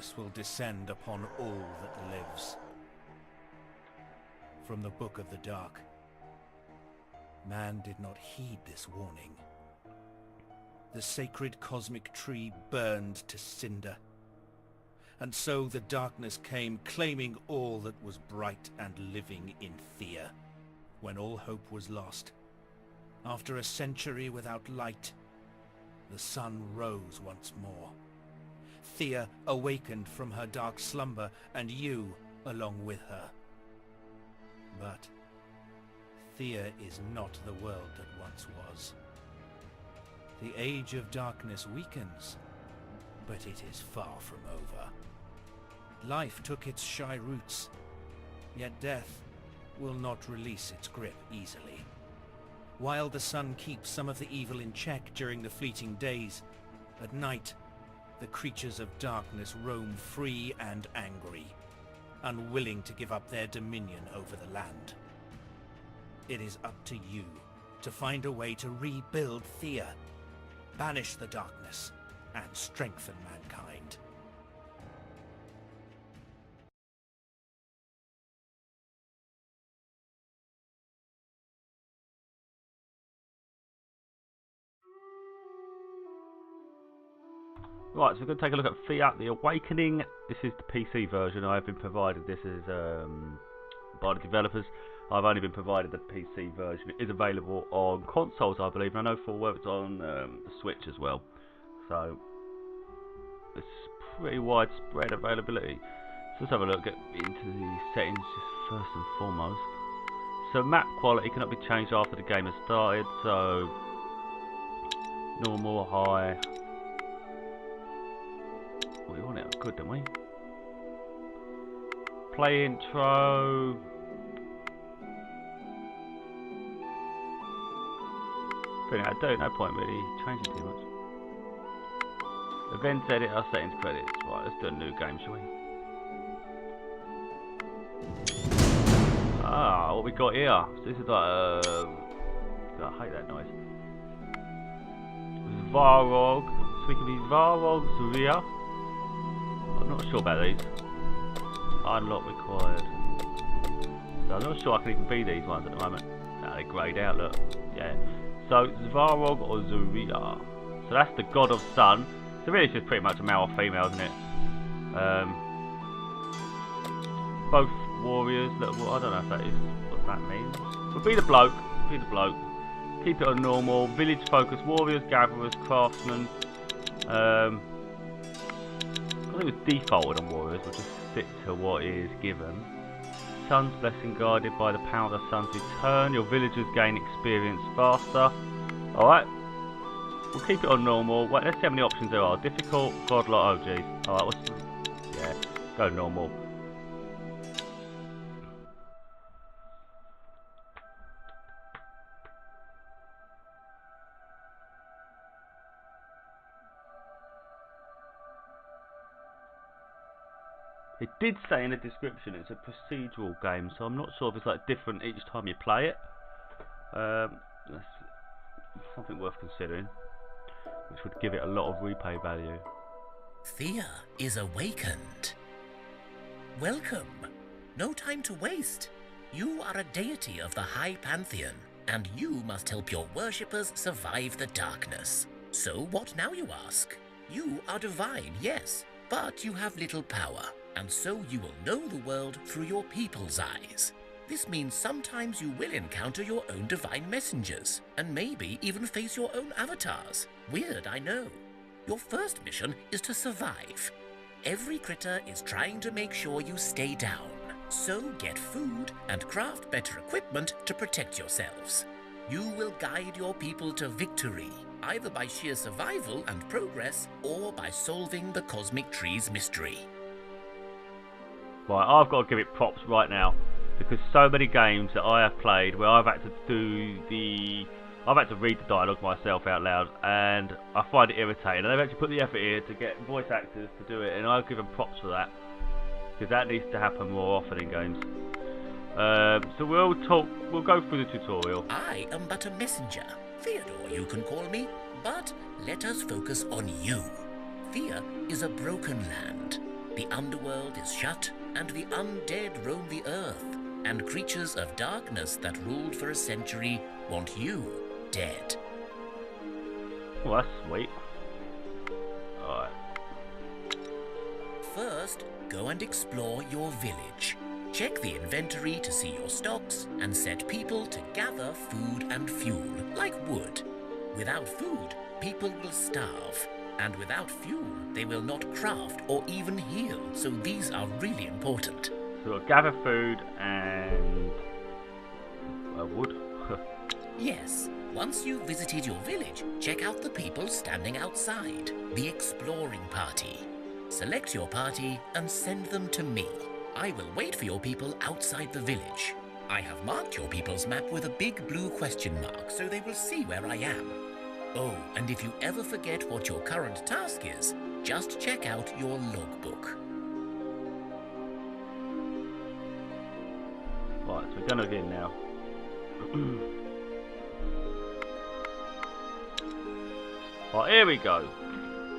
darkness will descend upon all that lives. From the Book of the Dark. Man did not heed this warning. The sacred cosmic tree burned to cinder. And so the darkness came, claiming all that was bright and living in Thea. When all hope was lost, after a century without light, the sun rose once more. Thea awakened from her dark slumber, and you along with her. But Thea is not the world that once was. The age of darkness weakens, but it is far from over. Life took its shy roots, yet death will not release its grip easily. While the sun keeps some of the evil in check during the fleeting days, at night, the creatures of darkness roam free and angry, unwilling to give up their dominion over the land. It is up to you to find a way to rebuild Thea, banish the darkness, and strengthen mankind. Right, so we're going to take a look at Thea, The Awakening. This is the PC version. I have been provided this is by the developers. I've only been provided the PC version. It is available on consoles, I believe, and I know for where it's on the Switch as well. So it's pretty widespread availability. So let's have a look into the settings just first and foremost. So map quality cannot be changed after the game has started. So normal, high. We want it good, don't we? Play intro. Feeling I don't, no point really changing too much. Events editor, settings, credits. Right, let's do a new game, shall we? Ah, what we got here? So this is like I hate that noise. Varog. So we can be Varog, Zuria. I'm not sure about these. Unlock required. So I'm not sure I can even be these ones at the moment. Nah, they're greyed out, look. Yeah. So Svarog or Zuria. So that's the god of sun. So really it's just pretty much a male or female, isn't it? Both warriors. Look, well, I don't know if that is what that means. But be the bloke. Be the bloke. Keep it on normal. Village focus. Warriors, gatherers, craftsmen. I think it's defaulted on warriors, we'll just stick to what is given. Sun's blessing guided by the power of the sun's return. Your villagers gain experience faster. Alright. We'll keep it on normal. Wait, let's see how many options there are. Difficult, godlike, oh geez. Alright, what's the... Yeah, go normal. It did say in the description it's a procedural game, so I'm not sure if it's like different each time you play it. That's something worth considering, which would give it a lot of replay value. Thea is awakened. Welcome. No time to waste. You are a deity of the High Pantheon, and you must help your worshippers survive the darkness. So what now, you ask? You are divine, yes, but you have little power. And so you will know the world through your people's eyes. This means sometimes you will encounter your own divine messengers, and maybe even face your own avatars. Weird, I know. Your first mission is to survive. Every critter is trying to make sure you stay down. So get food and craft better equipment to protect yourselves. You will guide your people to victory, either by sheer survival and progress, or by solving the cosmic tree's mystery. Right, I've got to give it props right now, because so many games that I have played where I've had to read the dialogue myself out loud, and I find it irritating. And they've actually put the effort here to get voice actors to do it, and I'll give them props for that, because that needs to happen more often in games. So we'll go through the tutorial. I am but a messenger. Theodore, you can call me, but let us focus on you. Thea is a broken land. The underworld is shut, and the undead roam the earth, and creatures of darkness that ruled for a century want you dead. Well, that's sweet. Alright. First, go and explore your village. Check the inventory to see your stocks and set people to gather food and fuel, like wood. Without food, people will starve. And without fuel, they will not craft or even heal, so these are really important. So we'll gather food and wood. Yes, once you've visited your village, check out the people standing outside, the exploring party. Select your party and send them to me. I will wait for your people outside the village. I have marked your people's map with a big blue question mark, so they will see where I am. Oh, and if you ever forget what your current task is, just check out your logbook. Right, so we're done again now. Right, here we go.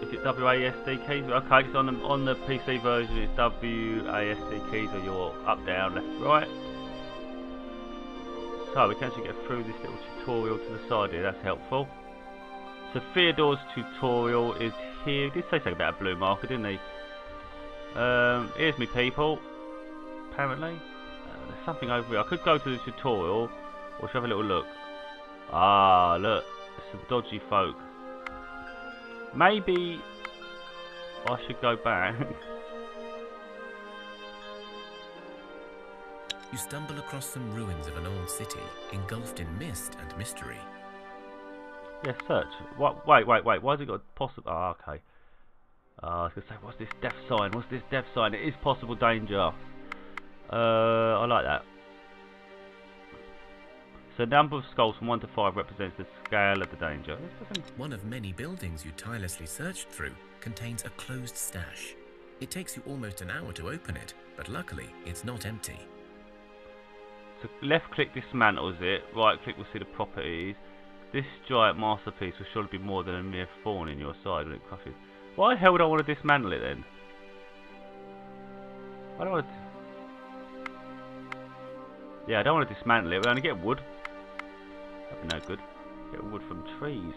Is it WASD keys? Okay, so on the PC version it's WASD keys, or your up, down, left, right. So we can actually get through this little tutorial to the side here, that's helpful. So Theodore's tutorial is here. He did say something about a blue marker, didn't he? Here's me people. Apparently. There's something over here. I could go to the tutorial, or should I have a little look? Ah, look. Some dodgy folk. Maybe I should go back. You stumble across some ruins of an old city, engulfed in mist and mystery. Yeah, search. What? Wait. Why has it got possible? Ah, okay. I was gonna say, what's this death sign? What's this death sign? It is possible danger. I like that. So number of skulls from 1 to 5 represents the scale of the danger. One of many buildings you tirelessly searched through contains a closed stash. It takes you almost an hour to open it, but luckily it's not empty. So left click dismantles it, right click will see the properties. This giant masterpiece will surely be more than a mere thorn in your side when it crushes. Why the hell would I want to dismantle it then? I don't want to... Yeah, I don't want to dismantle it, we only get wood. That'd be no good. Get wood from trees.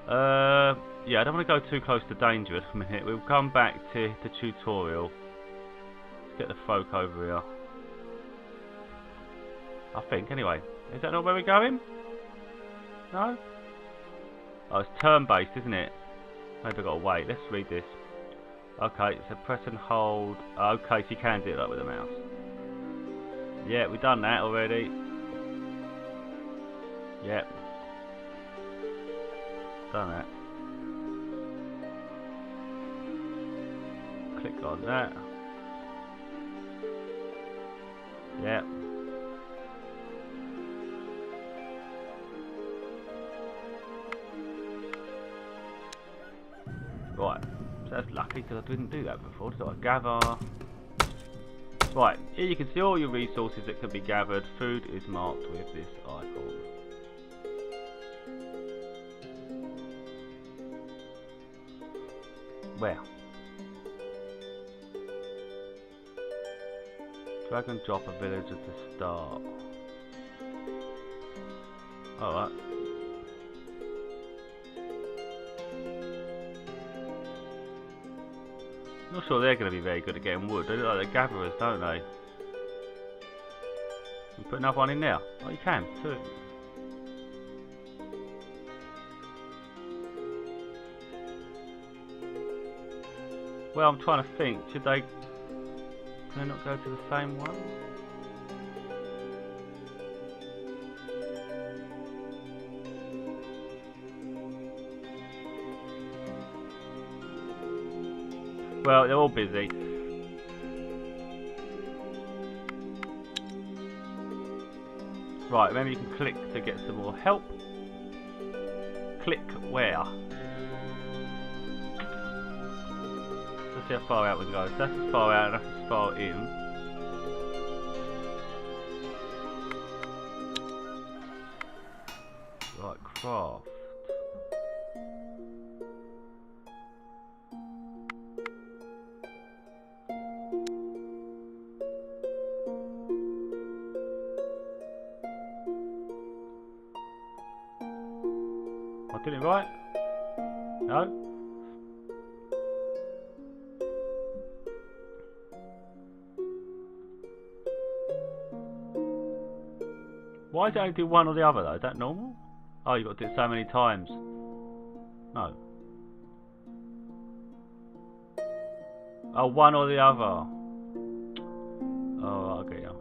Yeah, I don't want to go too close to danger at a minute. We'll come back to the tutorial. Let's get the folk over here. I think, anyway. Is that not where we're going? No? Oh, it's turn-based, isn't it? Maybe I've got to wait. Let's read this. Okay, so press and hold. Okay, so you can do it like with the mouse. Yeah, we've done that already. Yep. Done that. Click on that. Yep. Right. So that's lucky because I didn't do that before. So I gather. Right, here you can see all your resources that can be gathered. Food is marked with this icon. Where? Drag and drop a villager to start. Alright. Not sure they're going to be very good at getting wood. They look like the gatherers, don't they? You put another one in there. Oh, you can. 2. Well, I'm trying to think. Should they... Can they not go to the same one? Well, they're all busy. Right, remember you can click to get some more help. Click where? Let's see how far out we can go. So that's as far out and that's as far in. Right, craft. feeling right? No? Why do I do one or the other though? Is that normal? Oh, you've got to do it so many times. No. Oh, one or the other. Oh, okay, yeah.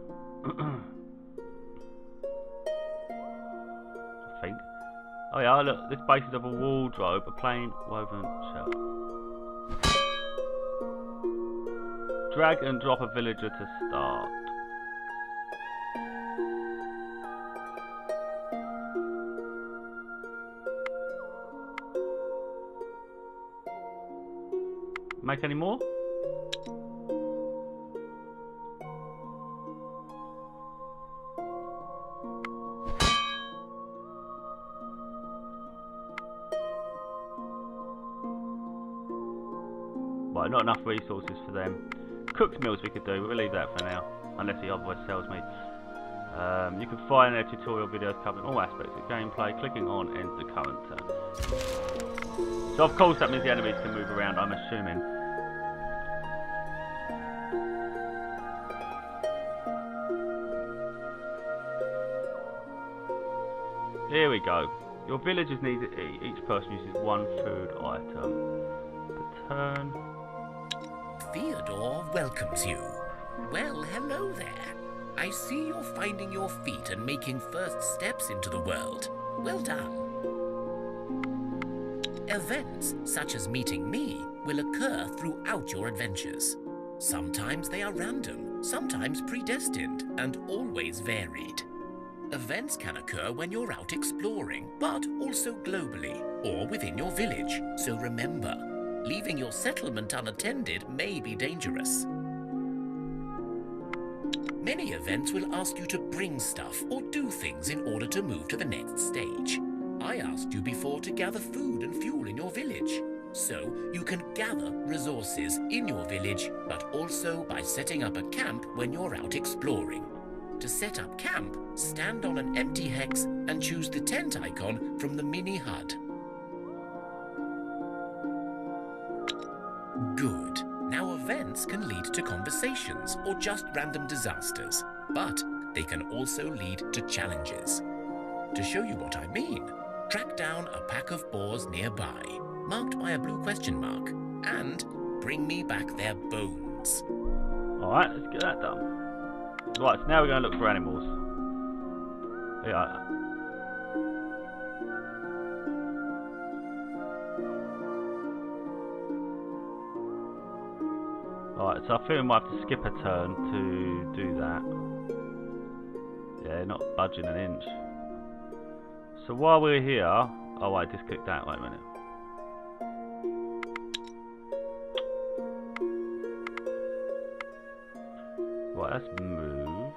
I think. Oh yeah, look, this base is of a wardrobe, a plain woven shirt. Drag and drop a villager to start. Make any more? Right, not enough resources for them. Cooked meals we could do, we'll leave that for now. Unless he otherwise tells me. You can find their tutorial videos covering all aspects of gameplay. Clicking on ends the current turn. So of course that means the enemies can move around, I'm assuming. Here we go. Your villagers need to eat. Each person uses one food item per turn. Theodore welcomes you. Well, hello there. I see you're finding your feet and making first steps into the world. Well done. Events such as meeting me will occur throughout your adventures. Sometimes they are random, sometimes predestined, and always varied. Events can occur when you're out exploring, but also globally, or within your village. So remember, leaving your settlement unattended may be dangerous. Many events will ask you to bring stuff or do things in order to move to the next stage. I asked you before to gather food and fuel in your village. So you can gather resources in your village, but also by setting up a camp when you're out exploring. To set up camp, stand on an empty hex and choose the tent icon from the mini HUD. Good. Now events can lead to conversations or just random disasters, but they can also lead to challenges. To show you what I mean, track down a pack of boars nearby, marked by a blue question mark, and bring me back their bones. Alright, let's get that done. Right, so now we're going to look for animals. Yeah. Alright, so I feel we might have to skip a turn to do that. Yeah, not budging an inch. So while we're here... Oh wait, just click that, wait a minute. Right, let's move.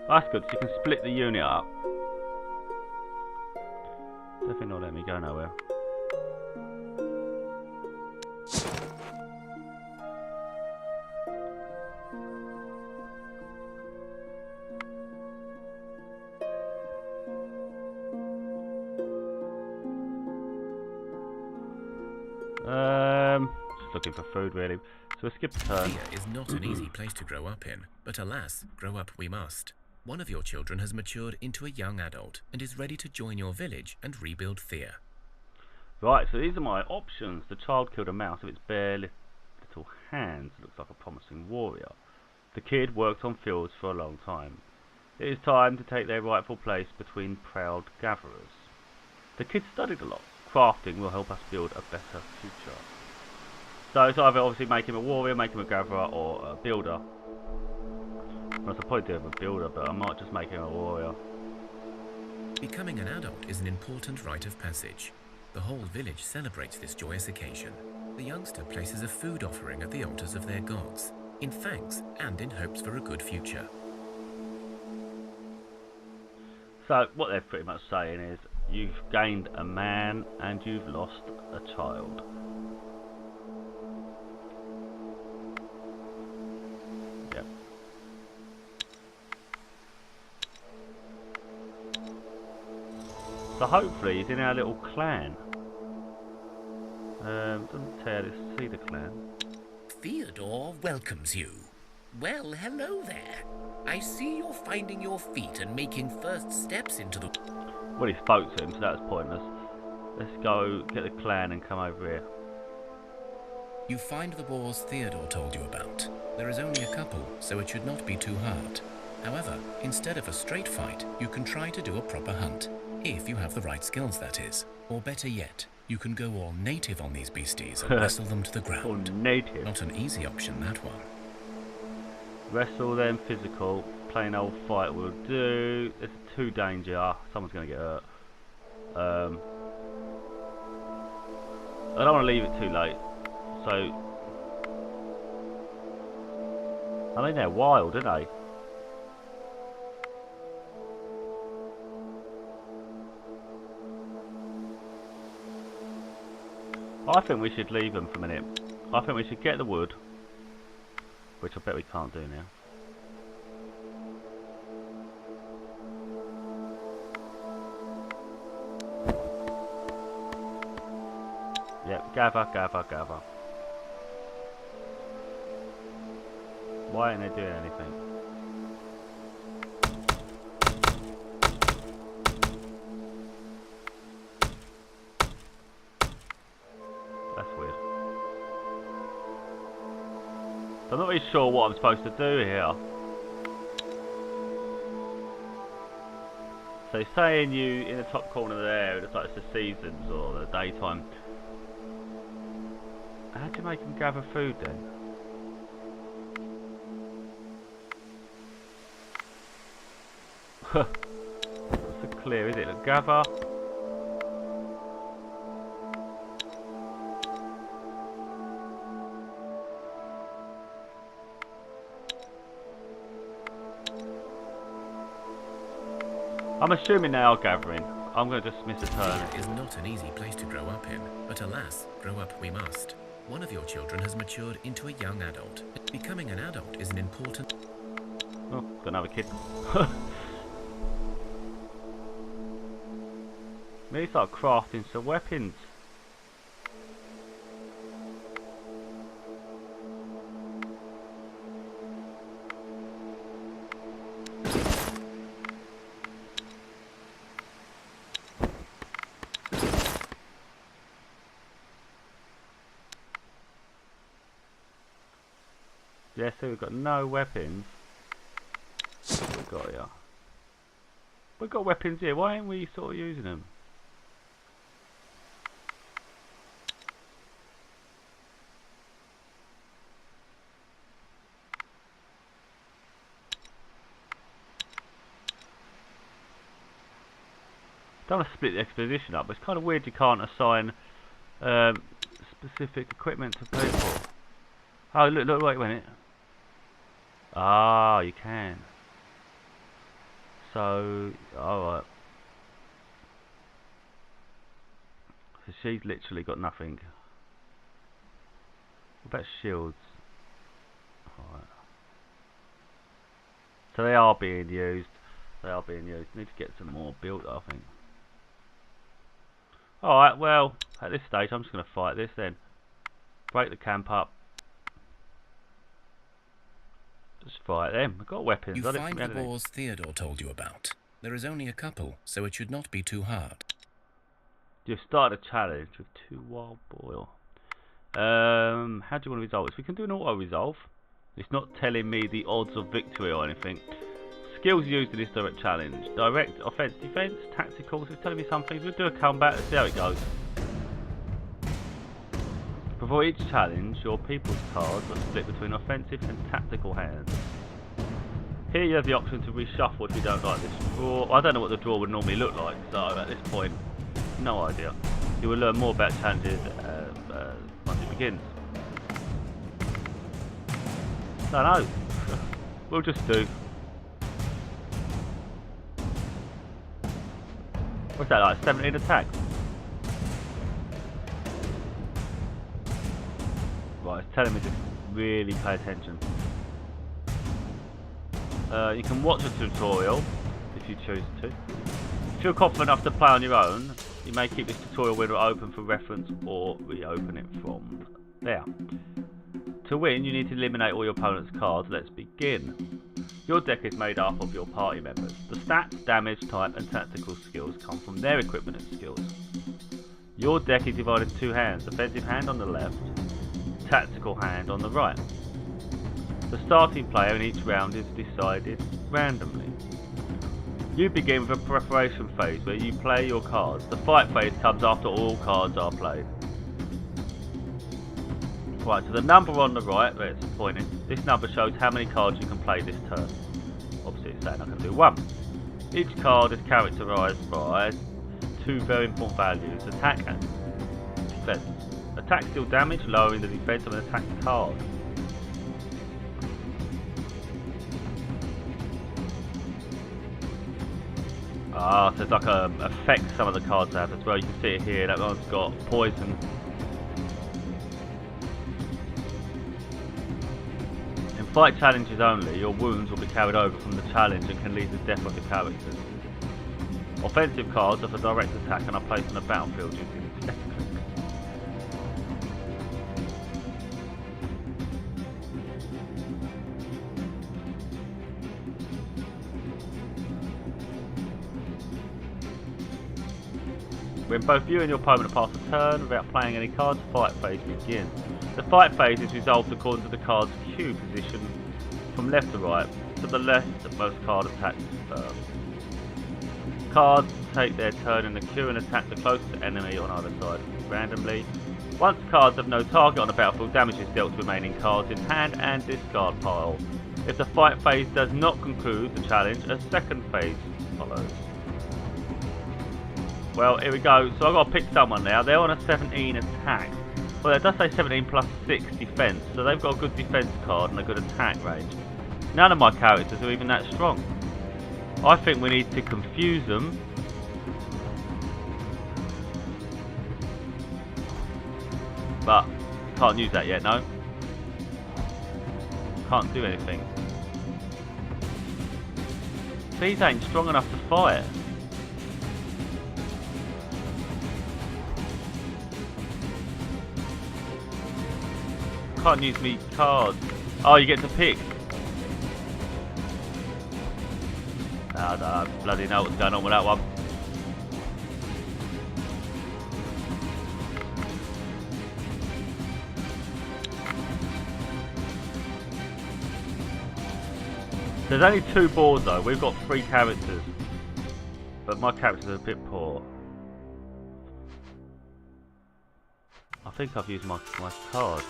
That's good, so you can split the unit up. Definitely not letting me go nowhere. Just looking for food really. So we'll skip a turn. Thea is not an easy place to grow up in, but alas, grow up we must. One of your children has matured into a young adult and is ready to join your village and rebuild Thea. Right, so these are my options. The child killed a mouse with its bare little hands. Looks like a promising warrior. The kid worked on fields for a long time. It is time to take their rightful place between proud gatherers. The kid studied a lot. Crafting will help us build a better future. So it's either obviously make him a warrior, make him a gatherer, or a builder. I should probably do him a builder, but I might just make him a warrior. Becoming an adult is an important rite of passage. The whole village celebrates this joyous occasion. The youngster places a food offering at the altars of their gods, in thanks and in hopes for a good future. So what they're pretty much saying is, you've gained a man and you've lost a child. Yep. So hopefully he's in our little clan. Doesn't tell us to see the clan. Theodore welcomes you. Well, hello there. I see you're finding your feet and making first steps into the... Well, he spoke to him, so that was pointless. Let's go get the clan and come over here. You find the boars Theodore told you about. There is only a couple, so it should not be too hard. However, instead of a straight fight, you can try to do a proper hunt. If you have the right skills, that is. Or better yet, you can go all native on these beasties and wrestle them to the ground. All native. Not an easy option, that one. Wrestle them, physical. Plain old fight will do. It's too danger. Someone's going to get hurt. I don't want to leave it too late. So... I mean, they're wild, aren't they? I think we should leave them for a minute. I think we should get the wood, which I bet we can't do now. Yep, gather, gather, gather. Why aren't they doing anything? That's weird. So I'm not really sure what I'm supposed to do here. So saying you in the top corner there, it's like it's the seasons or the daytime. How do you make them gather food then? That's so clear, is it? Look, gather. I'm assuming they are gathering. I'm going to dismiss a turn. Thea is not an easy place to grow up in, but alas, grow up we must. One of your children has matured into a young adult. Becoming an adult is an important... Oh, got another kid. We need to start crafting some weapons. Yeah, so we've got no weapons. What we got here? We've got weapons here, why aren't we sort of using them? Don't want to split the exposition up, but it's kind of weird you can't assign specific equipment to people. Oh, look, wait a minute. Ah, you can. So, alright. So she's literally got nothing. What about shields? Alright. So they are being used. They are being used. Need to get some more built, I think. Alright, well, at this stage I'm just going to fight this then. Break the camp up. Just fight them. We've got weapons. You find the boars Theodore told you about. There is only a couple, so it should not be too hard. You've started a challenge with 2 wild boar. How do you want to resolve this? We can do an auto-resolve. It's not telling me the odds of victory or anything. Skills used in this direct challenge. Direct, offense, defense, tactical. So it's telling me some things. We'll do a combat. Let's see how it goes. Before each challenge, your people's cards are split between offensive and tactical hands. Here you have the option to reshuffle if you don't like this draw. I don't know what the draw would normally look like, so at this point, no idea. You will learn more about challenges once it begins. Don't know. We'll just do. What's that like? 17 attack? Right, it's telling me to really pay attention. You can watch a tutorial if you choose to. If you're confident enough to play on your own, you may keep this tutorial window open for reference or reopen it from there. To win, you need to eliminate all your opponent's cards. Let's begin. Your deck is made up of your party members. The stats, damage, type and tactical skills come from their equipment and skills. Your deck is divided into two hands, offensive hand on the left, tactical hand on the right. The starting player in each round is decided randomly. You begin with a preparation phase where you play your cards. The fight phase comes after all cards are played. Right, so the number on the right, where it's pointing, this number shows how many cards you can play this turn. Obviously it's saying I can do one. Each card is characterised by two very important values, attack and defence. Attack deal damage, lowering the defence of an attacked card. So it's like a effect some of the cards have as well. You can see it here, that one's got poison. In fight challenges only, your wounds will be carried over from the challenge and can lead to death of the characters. Offensive cards are for direct attack and are placed on the battlefield using left click. When both you and your opponent pass a turn without playing any cards, the fight phase begins. The fight phase is resolved according to the card's queue position from left to right. To the left, most card attacks first. Cards take their turn in the queue and attack the closest enemy on either side randomly. Once cards have no target on the battlefield, damage is dealt to remaining cards in hand and discard pile. If the fight phase does not conclude the challenge, a second phase follows. Well, here we go. So I've got to pick someone now. They're on a 17 attack. Well, it does say 17 plus 6 defence, so they've got a good defence card and a good attack range. None of my characters are even that strong. I think we need to confuse them. But, can't use that yet, no? Can't do anything. These ain't strong enough to fight. Can't use me cards. Oh, you get to pick. I don't bloody know what's going on with that one. There's only 2 boards though. We've got 3 characters, but my characters are a bit poor. I think I've used my card.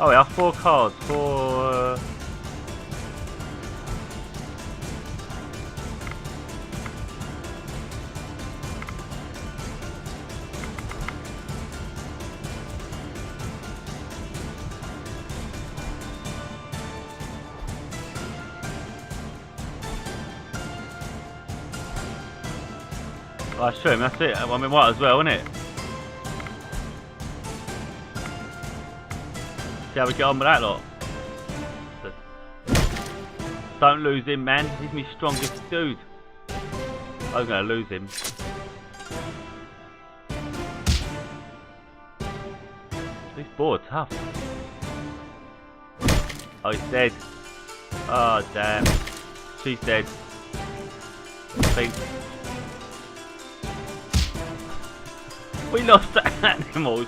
Oh, we have 4 cards for. I assume that's it. I mean, might as well, isn't it? See how we get on with that lot. Don't lose him, man. He's my strongest dude. I'm gonna lose him. These boards are tough. Oh, he's dead. Oh, damn. She's dead. I think. We lost the animals.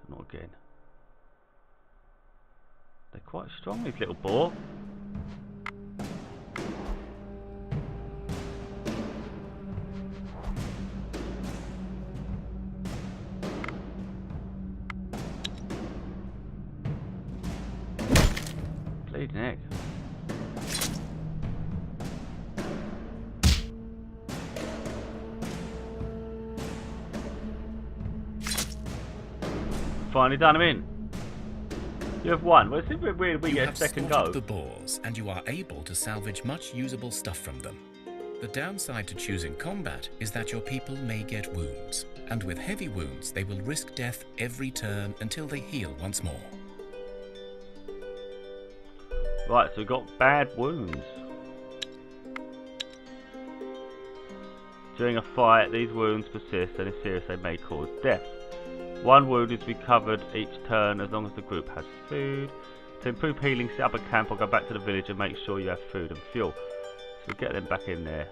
Not again. They're quite strong, these little boar. Bleeding heck. finally done him in. You have won. Well, it's a bit weird we You get a have second spotted go. the boars, and you are able to salvage much usable stuff from them. The downside to choosing combat is that your people may get wounds, and with heavy wounds they will risk death every turn until they heal once more. Right, so we've got bad wounds. During a fight, these wounds persist, and if serious they may cause death. One wound is recovered each turn as long as the group has food. To improve healing, set up a camp or go back to the village and make sure you have food and fuel. So we'll get them back in there.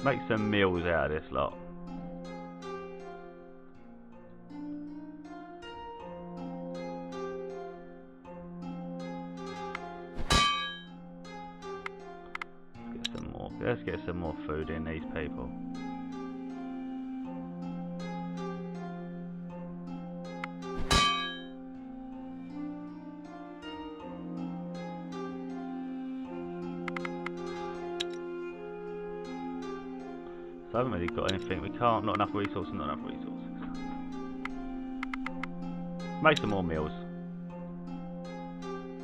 Make some meals out of this lot. Let's get some more food in these people. So I haven't really got anything. We can't. Not enough resources. Not enough resources. Make some more meals.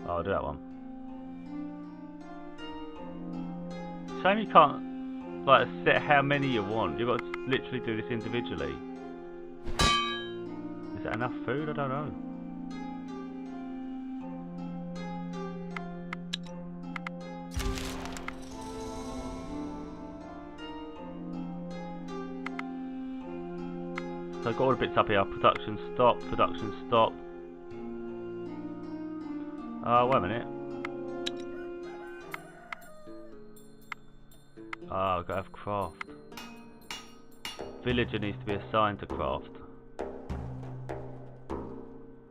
Oh, I'll do that one. Shame you can't like set how many you want. You've got to literally do this individually. Is that enough food? I don't know. So I've got all the bits up here. Production stop. Production stop. Wait a minute. Oh, I've got to have craft. Villager needs to be assigned to craft.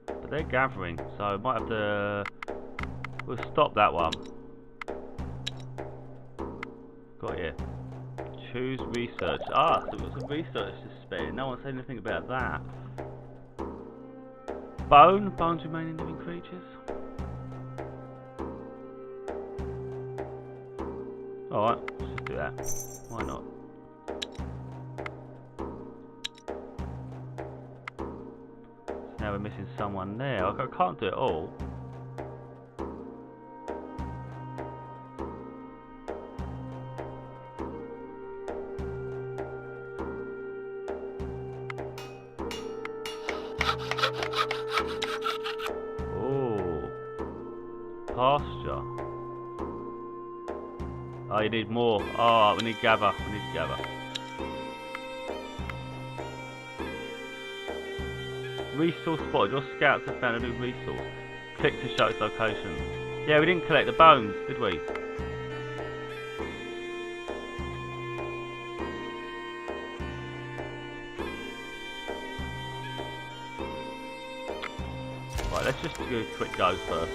But they're gathering, so I might have to... We'll stop that one. Got here. Choose research. Ah, so we've got some research to spend. No one said anything about that. Bone? Bones remain in living creatures? Alright, let's just do that. Why not? So now we're missing someone there. I can't do it all. Oh, pasture. Oh, you need more. Oh, we need gather. We need to gather. Resource spotted. Your scouts have found a new resource. Click to show its location. Yeah, we didn't collect the bones, did we? Right, let's just do a quick go first.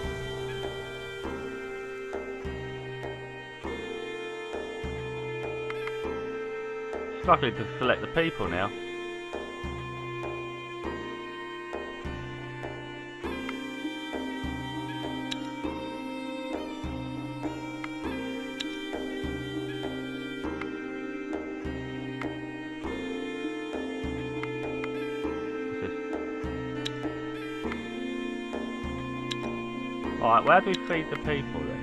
Struggling to select the people now. Alright, where do we feed the people then?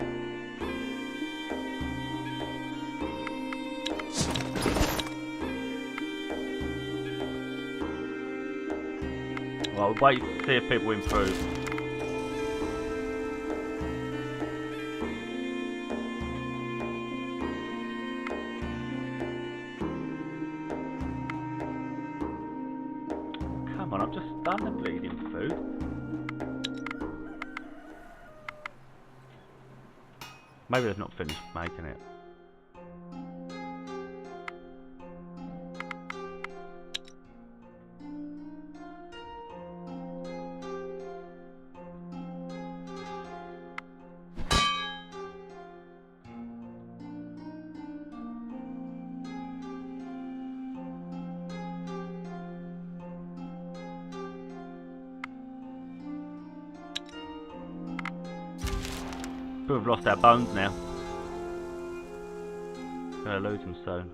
Well, we'll wait to see if people improve. Come on, I've just done the bleeding food. Maybe they've not finished making it. But we've lost our bones now. Gonna lose them soon.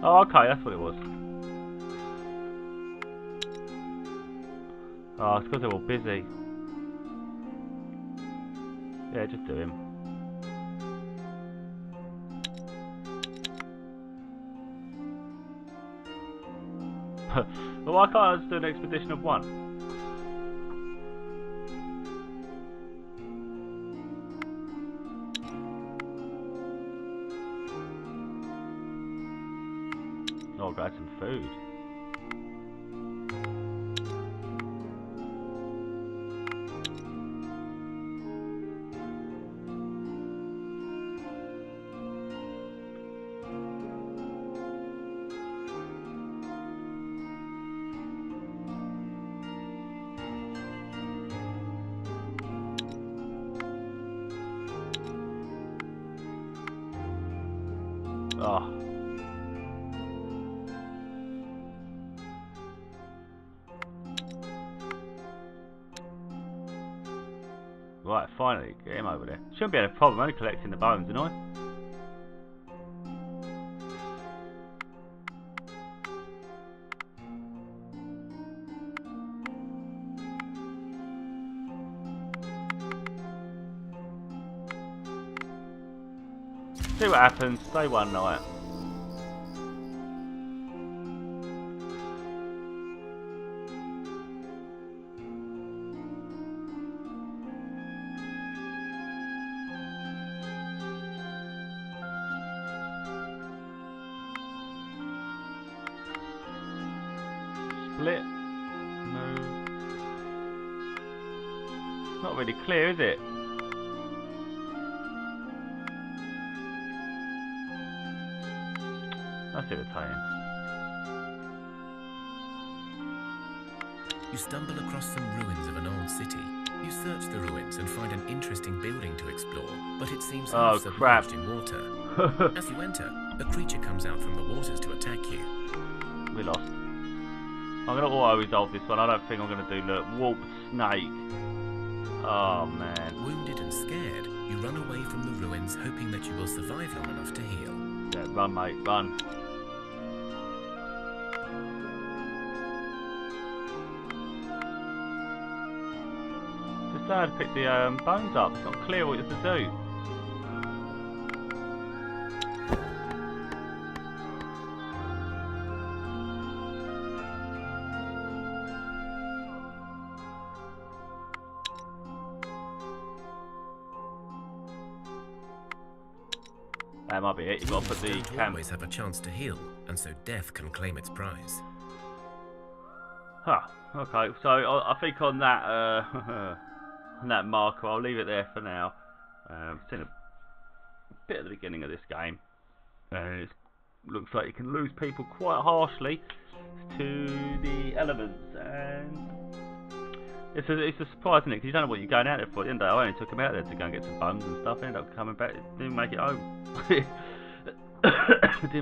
Oh, okay, that's what it was. Oh, it's because they're all busy. Yeah, just do him. Well, why can't I just do an expedition of one? Oh, I'll grab some food. Oh. Right, finally, get him over there. Shouldn't be a problem, I'm only collecting the bones, isn't I? See what happens, stay one night. Split. Move. It's not really clear, is it? That's irritating. You stumble across some ruins of an old city. You search the ruins and find an interesting building to explore, but it seems half submerged in water. As you enter, a creature comes out from the waters to attack you. We lost. I'm going to auto-resolve this one. I don't think I'm going to do the warp snake. Oh, man. Wounded and scared, you run away from the ruins, hoping that you will survive long enough to heal. Yeah, run, mate, run. Just know how to pick the bones up. It's not clear what you have to do. That might be it. You've got to put the don't always have a chance to heal, and so death can claim its prize. Huh. Okay. So I think on that on that marker, I'll leave it there for now. It's in a bit at the beginning of this game, and it looks like you can lose people quite harshly to the elements, and it's a surprise, isn't it? Because you don't know what you're going out there for. At the end of the day, I only took him out there to go and get some bones and stuff. I ended up coming back, didn't make it home. Didn't